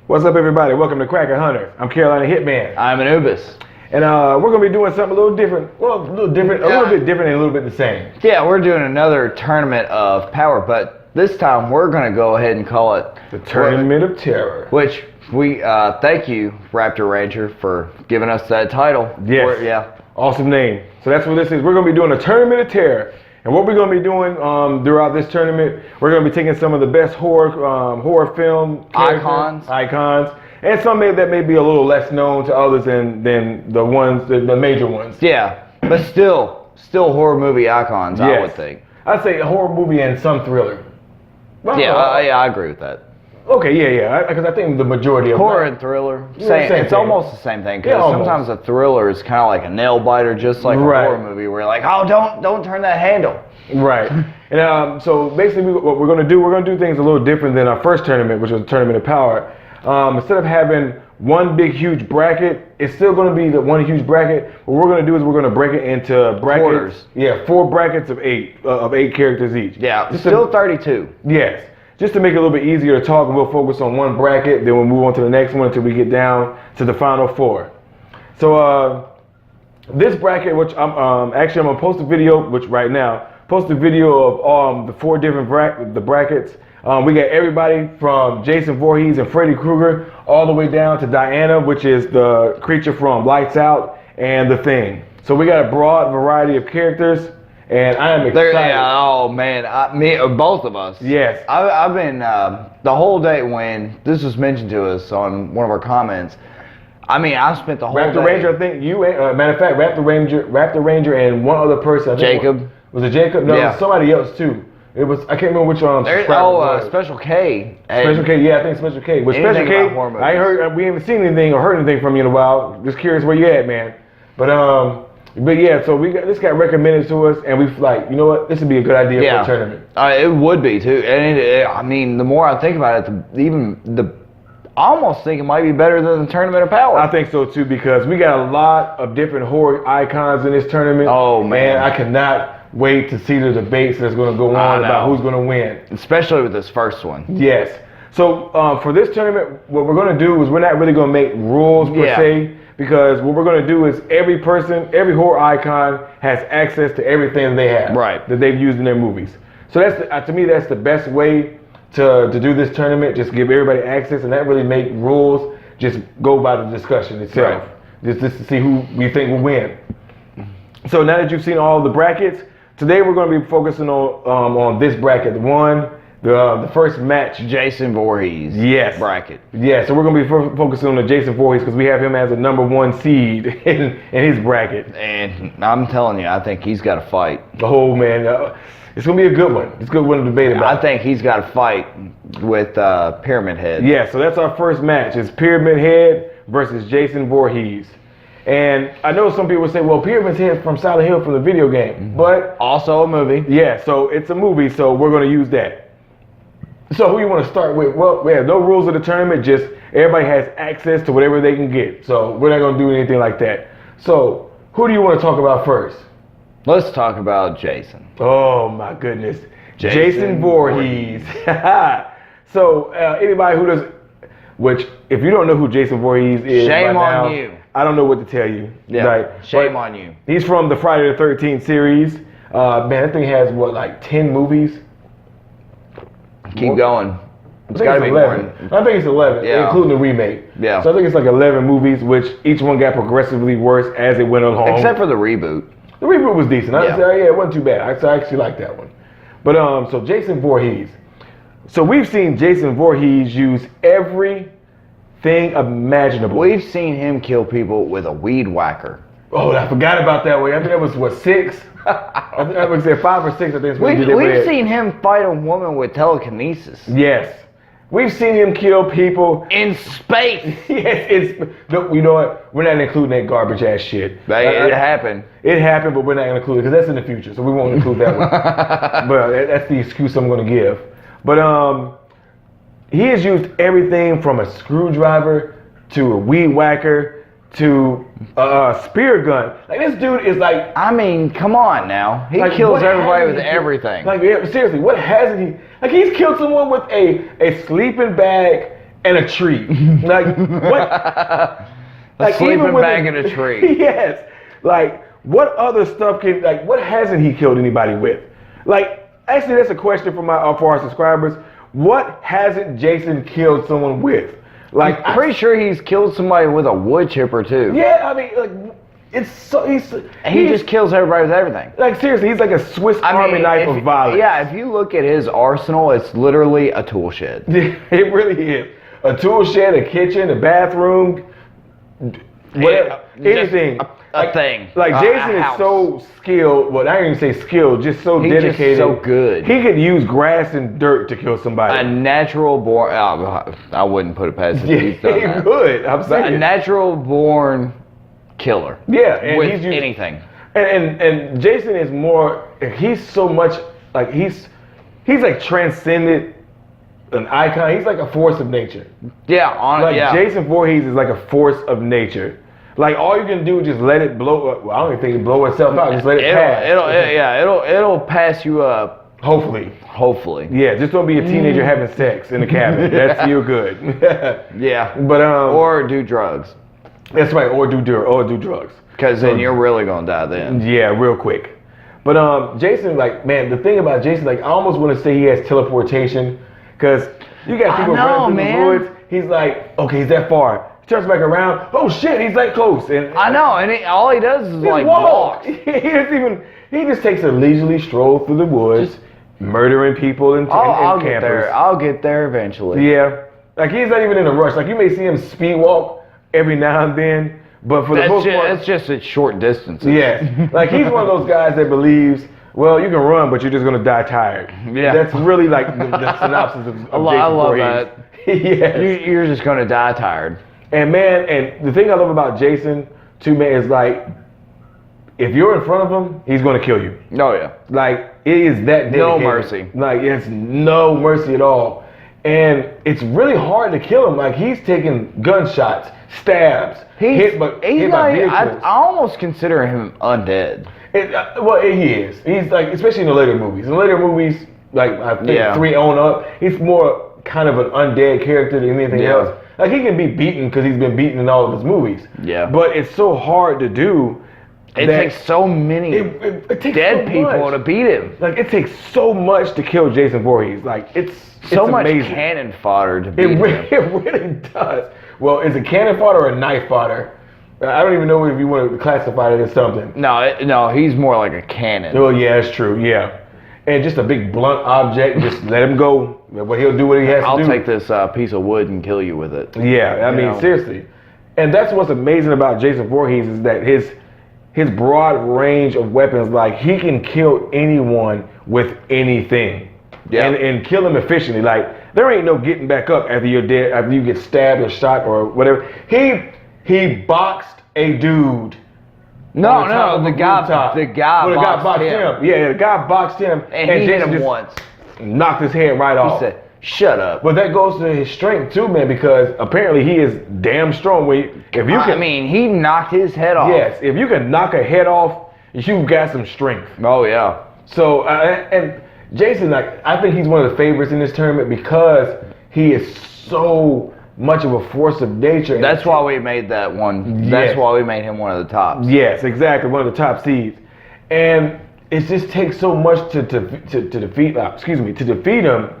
What's up, everybody? Welcome to Kraken Hunters. I'm Carolina Hitman. I'm Anubis. And we're going to be doing something a little different. Well, a little bit different and a little bit the same. Yeah, we're doing another tournament of power, but this time we're going to go ahead and call it the Tournament of Terror. Which we thank you, Raptor Ranger, for giving us that title. Yes. Yeah. Awesome name. So that's what this is. We're going to be doing a Tournament of Terror. And what we're going to be doing throughout this tournament, we're going to be taking some of the best horror film icons, and some that may be a little less known to others than the major ones. Yeah, but still horror movie icons, yes. I would think. I'd say a horror movie and some thriller. Well, yeah, I agree with that. Okay, yeah, because I think the majority of horror and thriller, it's almost the same thing. Because sometimes a thriller is kind of like a nail biter, just like a horror movie, where you're like, oh, don't turn that handle. Right. And so basically, what we're going to do things a little different than our first tournament, which was the Tournament of Power. Instead of having one big huge bracket, it's still going to be the one huge bracket. What we're going to do is we're going to break it into brackets. Quarters. Yeah, 4 brackets of 8 characters each. Yeah, still 32. Yes. Just to make it a little bit easier to talk, and we'll focus on one bracket, then we'll move on to the next one until we get down to the final 4. So this bracket, which I'm gonna post a video, post a video of the 4 different brackets. We got everybody from Jason Voorhees and Freddy Krueger all the way down to Diana, which is the creature from Lights Out and The Thing. So we got a broad variety of characters. And I am excited. Oh man, both of us. Yes. I've been the whole day when this was mentioned to us on one of our comments. I mean, I spent the whole Raptor day. Ranger, I think you. Matter of fact, Raptor Ranger, and one other person. Jacob. Was it Jacob? No, it was somebody else too. It was. I can't remember which one. Special K. Special K. Yeah, I think Special K. With Special K, I ain't heard. We haven't seen anything or heard anything from you in a while. Just curious where you at, man. But yeah, so this got recommended to us, and we like, you know what, this would be a good idea for a tournament. It would be too, and I mean, the more I think about it, I almost think it might be better than the Tournament of Power. I think so too, because we got a lot of different horror icons in this tournament. Oh man, I cannot wait to see the debates that's going to go on about who's going to win, especially with this first one. Yes. So for this tournament, what we're going to do is we're not really going to make rules per se. Because what we're going to do is every horror icon has access to everything they have that they've used in their movies. So that's to me, that's the best way to do this tournament. Just give everybody access and not really make rules. Just go by the discussion itself. Just to see who we think will win. So now that you've seen all the brackets, today we're going to be focusing on this bracket, the first match. Jason Voorhees. Yes. Bracket. Yeah, so we're going to be focusing on the Jason Voorhees because we have him as a #1 seed in his bracket. And I'm telling you, I think he's got to fight. Oh, man. It's going to be a good one. It's a good one to debate about. I think he's got to fight with Pyramid Head. Yeah, so that's our first match. It's Pyramid Head versus Jason Voorhees. And I know some people say, well, Pyramid Head from Silent Hill from the video game. But also a movie. Yeah, so it's a movie, so we're going to use that. So who you want to start with? Well, we have no rules of the tournament. Just everybody has access to whatever they can get. So we're not going to do anything like that. So who do you want to talk about first? Let's talk about Jason. Oh my goodness, Jason Voorhees. So anybody who does, which if you don't know who Jason Voorhees is, shame on now, you. I don't know what to tell you. Yeah, shame on you. He's from the Friday the 13th series. Man, that thing has like 10 movies. Keep going. It's got to be 11. I think it's 11, including the remake. Yeah. So I think it's like 11 movies, which each one got progressively worse as it went along. Except for the reboot. The reboot was decent. It wasn't too bad. I actually liked that one. But so Jason Voorhees. So we've seen Jason Voorhees use everything imaginable. We've seen him kill people with a weed whacker. Oh, I forgot about that one. I think that was, what, 6? I would say 5 or 6, I think. We've seen him fight a woman with telekinesis. Yes. We've seen him kill people in space. Yes, you know what? We're not including that garbage ass shit. It happened. It happened, but we're not going to include it because that's in the future, so we won't include that one. But that's the excuse I'm going to give. But he has used everything from a screwdriver to a weed whacker to a spear gun. Like, this dude is like... I mean, come on now. He kills everybody with everything. Like, seriously, what hasn't he... Like, he's killed someone with a sleeping bag and a tree. Like what? A sleeping bag in a tree. Yes. Like what other stuff can what hasn't he killed anybody with? Like actually that's a question for our subscribers. What hasn't Jason killed someone with? Like I'm pretty sure he's killed somebody with a wood chipper too. Yeah, I mean like it's so he just kills everybody with everything. Like seriously, he's like a Swiss Army knife of violence. Yeah, if you look at his arsenal, it's literally a tool shed. It really is. A tool shed, a kitchen, a bathroom, whatever, anything. A thing. Like Jason is so skilled. Well, I don't even say skilled, just so dedicated. He's just so good. He could use grass and dirt to kill somebody. A natural born. I wouldn't put it past him. He could. I'm saying a natural born killer. Yeah, and with he's used, anything. And Jason is more. He's so much like he's like transcended an icon. He's like a force of nature. Yeah, Jason Voorhees is like a force of nature. Like all you can do is just let it blow up. Well, I don't even think it blow itself out. Just let it pass. It'll pass you up. Hopefully. Yeah, just don't be a teenager having sex in the cabin. That's you're good. Yeah. But or do drugs. That's right. Or do drugs. Because then you're really gonna die then. Yeah, real quick. But Jason, like man, the thing about Jason, like I almost want to say he has teleportation, because you got people running through the woods. He's like, okay, he's that far. Turns back around. Oh shit, he's that close. And I know, and all he does is like walk. He just takes a leisurely stroll through the woods, murdering people and I'll campers. Get there. I'll get there eventually. Yeah, like he's not even in a rush. Like you may see him speed walk every now and then, but for the most part, it's just at short distances. Yeah, like he's one of those guys that believes, well, you can run, but you're just gonna die tired. Yeah, that's really like the synopsis of Jason Voorhees. I love that. Yes. You're just gonna die tired. And man, and the thing I love about Jason, too, man, is like, if you're in front of him, he's gonna kill you. Oh yeah. Like, it is that dedicated. No mercy. Like, it's no mercy at all. And it's really hard to kill him. Like, he's taking gunshots, stabs, hit by vehicles. I almost consider him undead. Well, he is. He's like, especially in the later movies. In the later movies, like, I think 3 on up, he's more kind of an undead character than anything else. Like, he can be beaten because he's been beaten in all of his movies. Yeah. But it's so hard to do. It takes so many it takes dead so people much to beat him. Like, it takes so much to kill Jason Voorhees. Like, it's so much amazing. Cannon fodder to beat him. It really does. Well, is it cannon fodder or knife fodder? I don't even know if you want to classify it as something. No, he's more like a cannon. Oh, yeah, that's true, yeah. And just a big blunt object, just let him go. What he'll do, what he has to do. I'll take this piece of wood and kill you with it. Yeah, I mean, seriously. And that's what's amazing about Jason Voorhees is that his broad range of weapons, like he can kill anyone with anything. Yeah. And kill them efficiently. Like, there ain't no getting back up after you're dead, after you get stabbed or shot or whatever. He boxed a dude. The guy boxed him. Yeah, the guy boxed him. And he hit him once. Knocked his head right off. He said, shut up. But that goes to his strength too, man, because apparently he is damn strong. He knocked his head off. Yes, if you can knock a head off, you've got some strength. Oh, yeah. So, and Jason, like, I think he's one of the favorites in this tournament because he is so much of a force of nature. That's why we made that one. Yes. That's why we made him one of the tops. Yes, exactly, one of the top seeds. And it just takes so much to defeat him.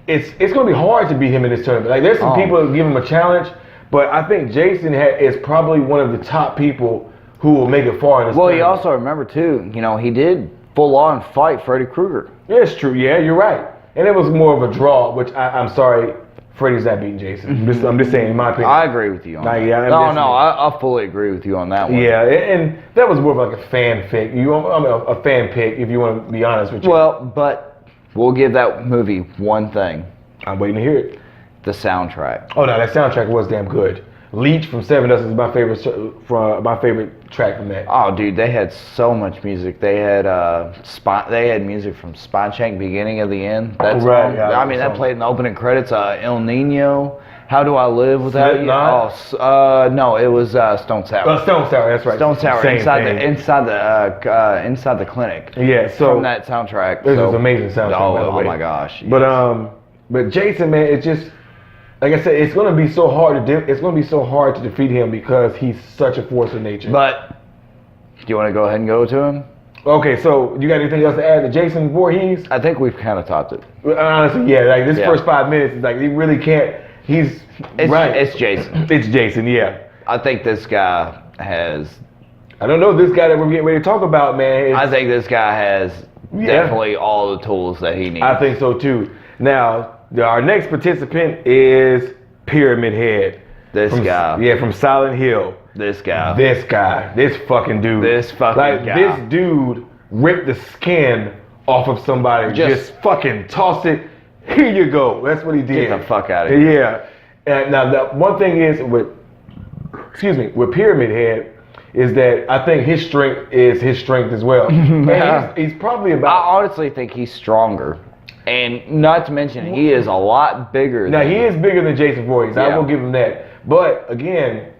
It's going to be hard to beat him in this tournament. Like, there's some people that give him a challenge, but I think Jason is probably one of the top people who will make it far in this tournament. Well, you also remember too, he did full on fight Freddy Krueger. Yeah, it's true. Yeah, you're right. And it was more of a draw, which I'm sorry, Freddy's not beating Jason. I'm just saying, in my opinion. I agree with you on that. I fully agree with you on that one. Yeah, and that was more of like a fan pick. A fan pick, if you want to be honest with you. Well, but we'll give that movie one thing. I'm waiting to hear it. The soundtrack. Oh no, that soundtrack was damn good. Leech from Seven Dust is my favorite track from that. Oh, dude, they had so much music. They had music from Spine Check, beginning of the end. That's right. Yeah, I mean, that played in the opening credits. El Nino. How Do I Live Without You? No, it was Stone Sour. Stone Sour, that's right. Stone Sour inside the clinic. Yeah, so from that soundtrack. This is amazing soundtrack. Oh my gosh. Yes. But Jason, man, it just. like I said, it's going to be so hard to defeat him because he's such a force of nature. But do you want to go ahead and go to him? Okay, so you got anything else to add to Jason Voorhees? I think we've kind of topped it. Honestly, yeah. Like this first 5 minutes is like he really can't. It's Jason. It's Jason. Yeah. I think this guy has. I don't know this guy that we're getting ready to talk about, man. I think this guy has definitely all the tools that he needs. I think so too. Now, our next participant is Pyramid Head. This guy. Yeah, from Silent Hill. This guy. This fucking dude. This fucking guy. This dude ripped the skin off of somebody. Just fucking toss it. Here you go. That's what he did. Get the fuck out of here. Yeah. And now, the one thing is with Pyramid Head is that I think his strength is his strength as well. And he's probably about. I honestly think he's stronger. And not to mention, he is a lot bigger. Now, he is bigger than Jason Voorhees. I will give him that. But again,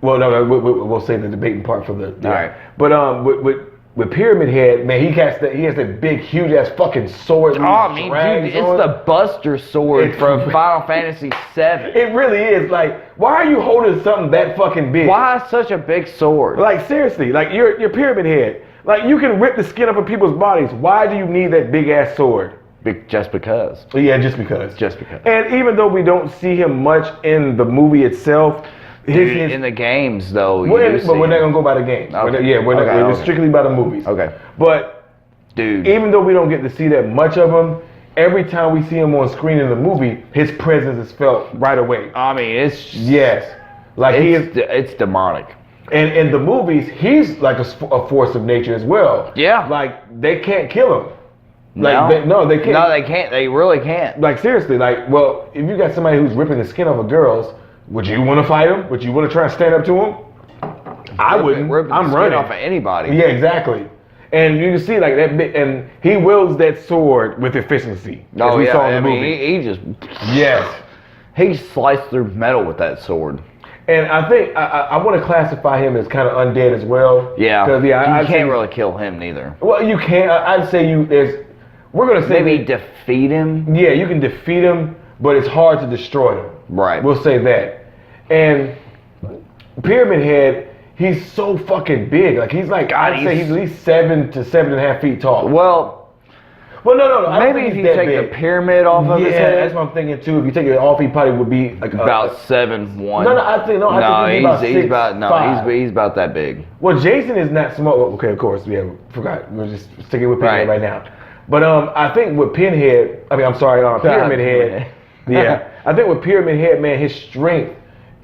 well, no, we'll save the debating part for the. All right. But with Pyramid Head, man, he has that big, huge ass fucking sword. Oh, I mean, dude, it's the Buster Sword from Final Fantasy VII. It really is. Like, why are you holding something that fucking big? Why such a big sword? Like, seriously, like you're Pyramid Head. Like, you can rip the skin off of people's bodies. Why do you need that big ass sword? Just because. Yeah, just because. Just because. And even though we don't see him much in the movie itself, in the games though, but we're not gonna go by the games. Okay. We're strictly by the movies. Okay. But dude, even though we don't get to see that much of him, every time we see him on screen in the movie, his presence is felt right away. I mean, it's it's demonic. And in the movies, he's like a force of nature as well. Yeah. Like they can't kill him. Like, they can't. No, they can't. They really can't. Like, seriously, like, well, if you got somebody who's ripping the skin off of girls, would you want to fight him? Would you want to try and stand up to him? I wouldn't. I'm running off of anybody. Yeah, exactly. And you can see like that bit, and he wields that sword with efficiency. Oh, we saw in the movie. He just he sliced through metal with that sword. And I think I want to classify him as kind of undead as well. Yeah. Because you can't really kill him neither. Well, you can't. I'd say we're gonna say maybe defeat him. Yeah, you can defeat him, but it's hard to destroy him. Right. We'll say that. And Pyramid Head, he's so fucking big. Like I'd say he's at least 7 to 7.5 feet tall. Well, no. Maybe if you take the pyramid off of his head. Yeah, that's what I'm thinking too. If you take it off, he probably would be like about 7'1". I think he's about he's about that big. Well, Jason is not small. Okay, of course, forgot. We're just sticking with Pinhead right now. But I think with Pyramid Head. Yeah, I think with Pyramid Head, man, his strength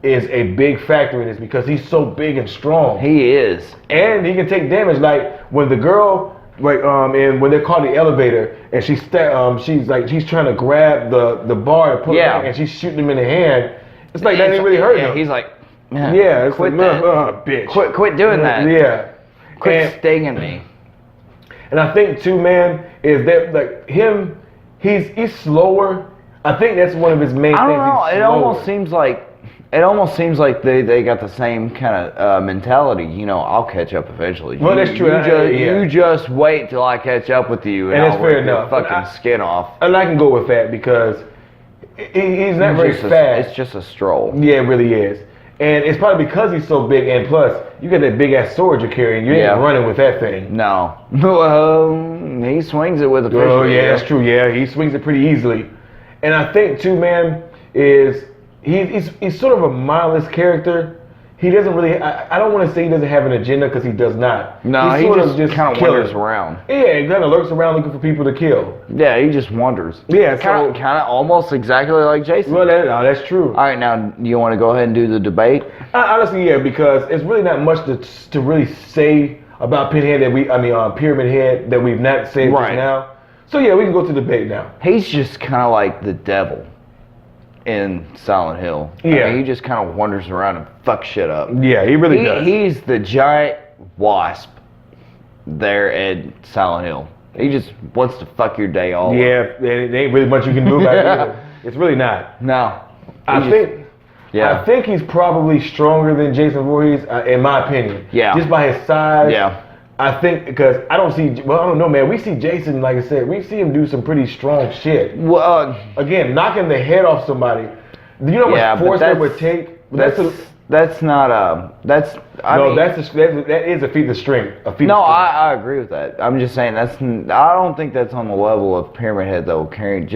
is a big factor in this because he's so big and strong. He is, and he can take damage. Like when the girl, and when they're called the elevator, and she's trying to grab the bar to pull it back, and she's shooting him in the hand. It's like that didn't really hurt him. He's like, it's quit like, that, bitch, quit doing that. Yeah, quit stinging me. And I think too, man, is that like him, he's slower. I think that's one of his main things. I don't know. It almost seems like they got the same kind of mentality. You know, I'll catch up eventually. Well, that's true. You just wait till I catch up with you, and that's fair enough. Fucking skin off. And I can go with that because he's not very fast. It's just a stroll. Yeah, it really is. And it's probably because he's so big, and plus, you got that big ass sword you're carrying. You ain't running with that thing. No. He swings it with a fish. Oh, yeah, that's true. Yeah, he swings it pretty easily. And I think too, man, is he's sort of a mindless character. He doesn't really. I don't want to say he doesn't have an agenda because he does not. No, he just kind of wanders around. Yeah, he kind of lurks around looking for people to kill. Yeah, he just wanders. Yeah, kind of almost exactly like Jason. Well, that's true. All right, now you want to go ahead and do the debate? Honestly, yeah, because it's really not much to really say about Pyramid Head that we've not said just now. So yeah, we can go to debate now. He's just kind of like the devil in Silent Hill. Yeah. I mean, he just kind of wanders around and fucks shit up. Yeah, he really does. He's the giant wasp there at Silent Hill. He just wants to fuck your day all up. Yeah, there ain't really much you can do about it. It's really not. No. I think he's probably stronger than Jason Voorhees, in my opinion. Yeah. Just by his size. Yeah. I think because I don't know, man. We see Jason, like I said, we see him do some pretty strong shit. Well, again, knocking the head off somebody. you know how much force that would take? That is a feat of strength. I agree with that. I'm just saying I don't think that's on the level of Pyramid Head though. Carrying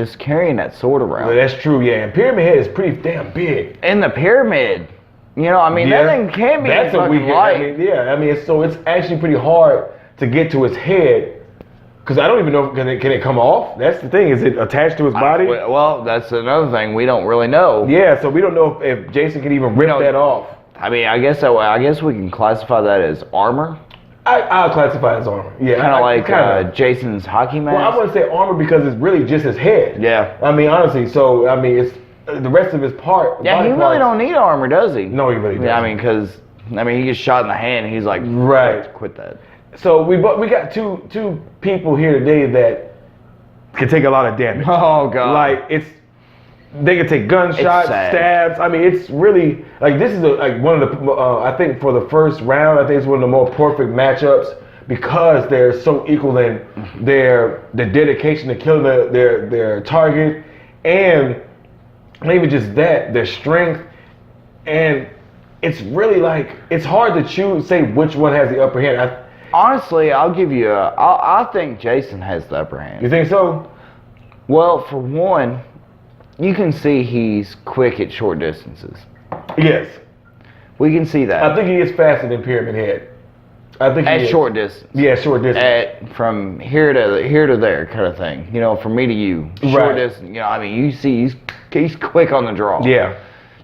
that sword around. Well, that's true, yeah. And Pyramid Head is pretty damn big. And the pyramid, that thing can be fucking light. So it's actually pretty hard to get to his head. Because I don't even know, can it come off? That's the thing. Is it attached to his body? Well, that's another thing. We don't really know. Yeah, so we don't know if Jason can even rip that off. I guess we can classify that as armor. I'll classify it as armor. Yeah, kind of Jason's hockey mask. Well, I wouldn't say armor because it's really just his head. Yeah. Honestly, so it's the rest of his part. Yeah, he really don't need armor, does he? No, he really doesn't. Yeah, because he gets shot in the hand. And he's like, right, quit that. So we got two people here today that can take a lot of damage. Oh god! Like they can take gunshots, stabs. It's really like this is one of the I think for the first round, I think it's one of the more perfect matchups because they're so equal in their dedication to killing their target, and maybe just that their strength, and it's really it's hard to say which one has the upper hand. Honestly, I'll give you I think Jason has the upper hand. You think so? Well, for one, you can see he's quick at short distances. Yes. We can see that. I think he is faster than Pyramid Head. I think at short distance. Yeah, short distance. From here to there kind of thing. From me to you. Short distance. You see he's quick on the draw. Yeah.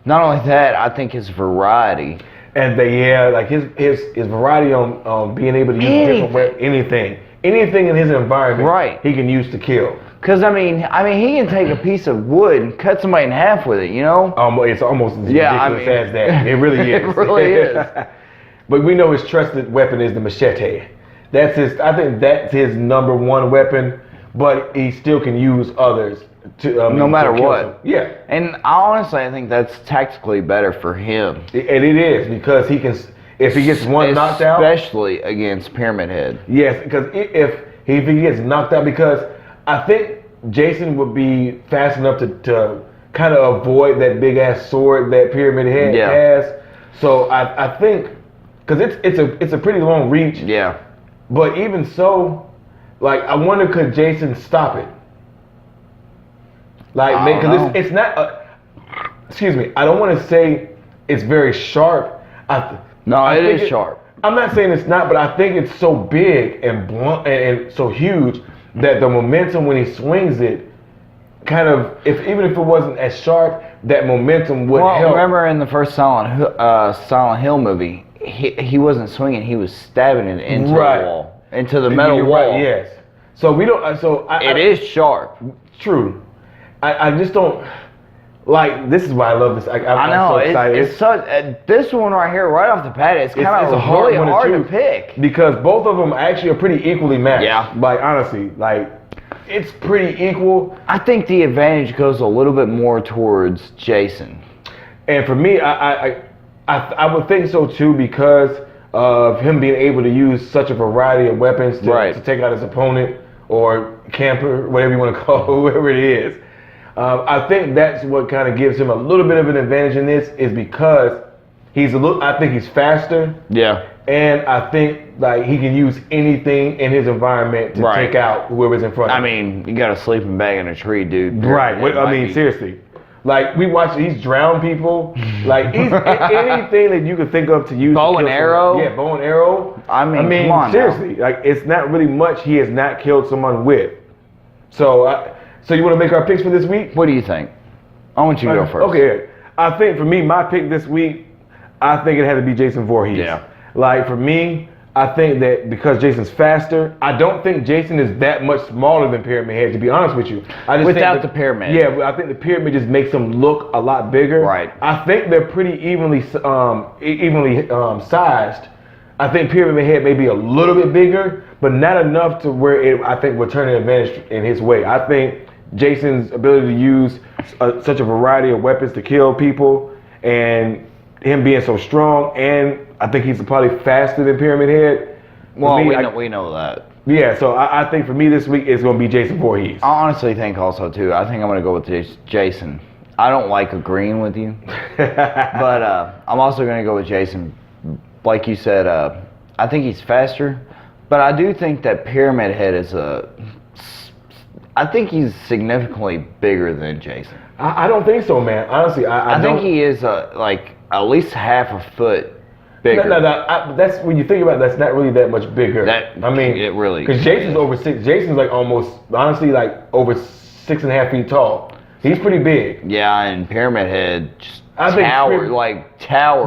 Not only that, I think his variety. And his variety on being able to use different weapons, anything in his environment, right? He can use to kill. Because he can take a piece of wood and cut somebody in half with it. It's almost as ridiculous as that. It really is. It really is. But we know his trusted weapon is the machete. I think that's his number one weapon. But he still can use others. No matter what. Yeah. And I think that's tactically better for him. And it is because he can, if he gets one knocked out. Especially against Pyramid Head. Yes, because if he gets knocked out, because I think Jason would be fast enough to kind of avoid that big ass sword that Pyramid Head has. So I think, because it's a pretty long reach. Yeah. But even so, I wonder could Jason stop it? Because it's not. Excuse me. I don't want to say it's very sharp. It is sharp. I'm not saying it's not, but I think it's so big and blunt and so huge that the momentum when he swings it, kind of, even if it wasn't as sharp, that momentum would help. Remember in the first Silent Hill movie, he wasn't swinging; he was stabbing it into the wall, into the metal wall. Right, yes. So we don't. It is sharp. True. I just don't this is why I love this. I'm so excited. It's such this one right here, right off the bat. It's kind of really hard to pick because both of them actually are pretty equally matched. Yeah. Honestly, it's pretty equal. I think the advantage goes a little bit more towards Jason. And for me, I would think so too because of him being able to use such a variety of weapons to take out his opponent or camper, whatever you want to call whoever it is. I think that's what kind of gives him a little bit of an advantage in this is because I think he's faster. Yeah. And I think he can use anything in his environment to take out whoever's in front of him. You got a sleeping bag in a tree, dude. Right. Seriously. We watch, he's drowned people. He's anything that you could think of to use. Bow and arrow. Yeah, bow and arrow. Come on seriously. Now. It's not really much he has not killed someone with. So you want to make our picks for this week? What do you think? I want you to go first. Okay. I think for me, my pick this week, I think it had to be Jason Voorhees. Yeah. For me, I think that because Jason's faster, I don't think Jason is that much smaller than Pyramid Head, to be honest with you. Without the pyramid. Yeah, I think the pyramid just makes him look a lot bigger. Right. I think they're pretty evenly sized. I think Pyramid Head may be a little bit bigger, but not enough to where I think would turn an advantage in his way. I think Jason's ability to use such a variety of weapons to kill people and him being so strong, and I think he's probably faster than Pyramid Head. Well, we know that. Yeah, so I think for me this week it's going to be Jason Voorhees. I honestly think also too. I think I'm going to go with Jason. I don't like agreeing with you, but I'm also going to go with Jason. Like you said, I think he's faster, but I do think that Pyramid Head is I think he's significantly bigger than Jason. I don't think so, man. Honestly, I think he is like at least half a foot bigger. No. That's when you think about it, that's not really that much bigger. It really because Jason's over 6. Jason's like almost honestly like over 6.5 feet tall. He's pretty big. Yeah, and Pyramid Head just towers.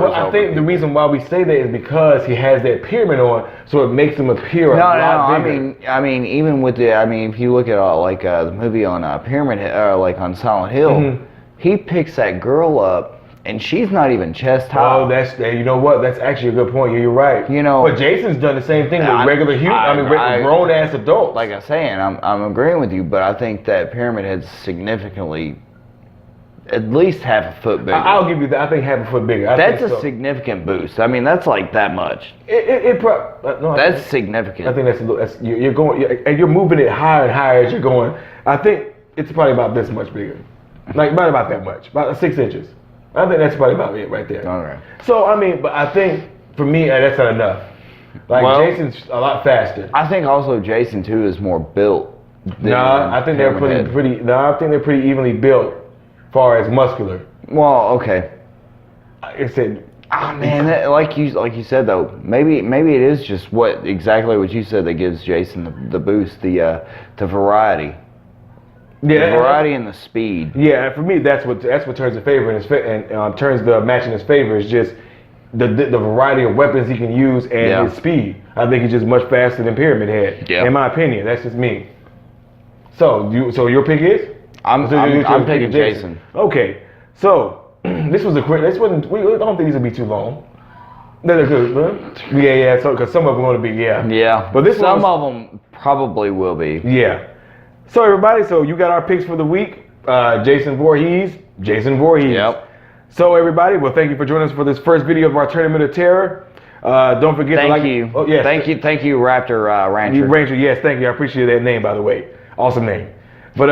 But I think the reason why we say that is because he has that pyramid on, so it makes him appear a lot bigger. I mean, even with if you look at the movie on Pyramid Head, like on Silent Hill, he picks that girl up, and she's not even chest high. Oh, you know what? That's actually a good point. You're right. But Jason's done the same thing with regular grown ass adults. Like I'm saying, I'm agreeing with you, but I think that Pyramid Head's significantly. At least half a foot bigger. I'll give you that. I think half a foot bigger. That's a significant boost. I mean, that's like that much. That's significant. I think that's you're going and you're moving it higher and higher as you're going. I think it's probably about this much bigger, like about that much, about 6 inches. I think that's probably about it right there. All right. So I mean, but I think for me that's not enough. Jason's a lot faster. I think also Jason too is more built. I think they're pretty. No, I think they're pretty evenly built. Far as muscular. Well, okay. I said, man, like you said though, maybe it is just exactly what you said that gives Jason the boost, the variety. Yeah, the variety and the speed. Yeah, for me that's what turns the favor and turns the match in his favor is just the variety of weapons he can use and his speed. I think he's just much faster than Pyramid Head. Yeah. In my opinion, that's just me. So your pick is? I'm picking Jason. Okay, so this was a quick. I don't think these will be too long. They're good, yeah. So because some of them are going to be, yeah. But some of them probably will be. Yeah. So everybody, you got our picks for the week. Jason Voorhees. Yep. So everybody, well, thank you for joining us for this first video of our Tournament of Terror. Don't forget to like. Thank you. Oh, yes. Thank you, Raptor Rancher. Rancher, yes, thank you. I appreciate that name, by the way. Awesome name. But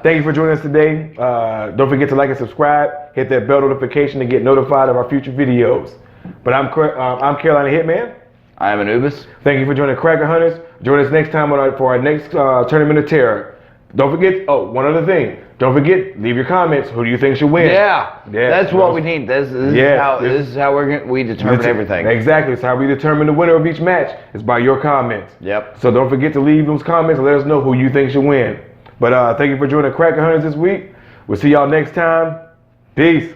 thank you for joining us today. Don't forget to like and subscribe. Hit that bell notification to get notified of our future videos. But I'm Carolina Hitman. I am Anubis. Thank you for joining Kraken Hunters. Join us next time for our next Tournament of Terror. Don't forget. Oh, one other thing. Don't forget. Leave your comments. Who do you think should win? Yeah. That's what we need. This is how we determine everything. Exactly. It's how we determine the winner of each match. It's by your comments. Yep. So don't forget to leave those comments and let us know who you think should win. But thank you for joining Kraken Hunters this week. We'll see y'all next time. Peace.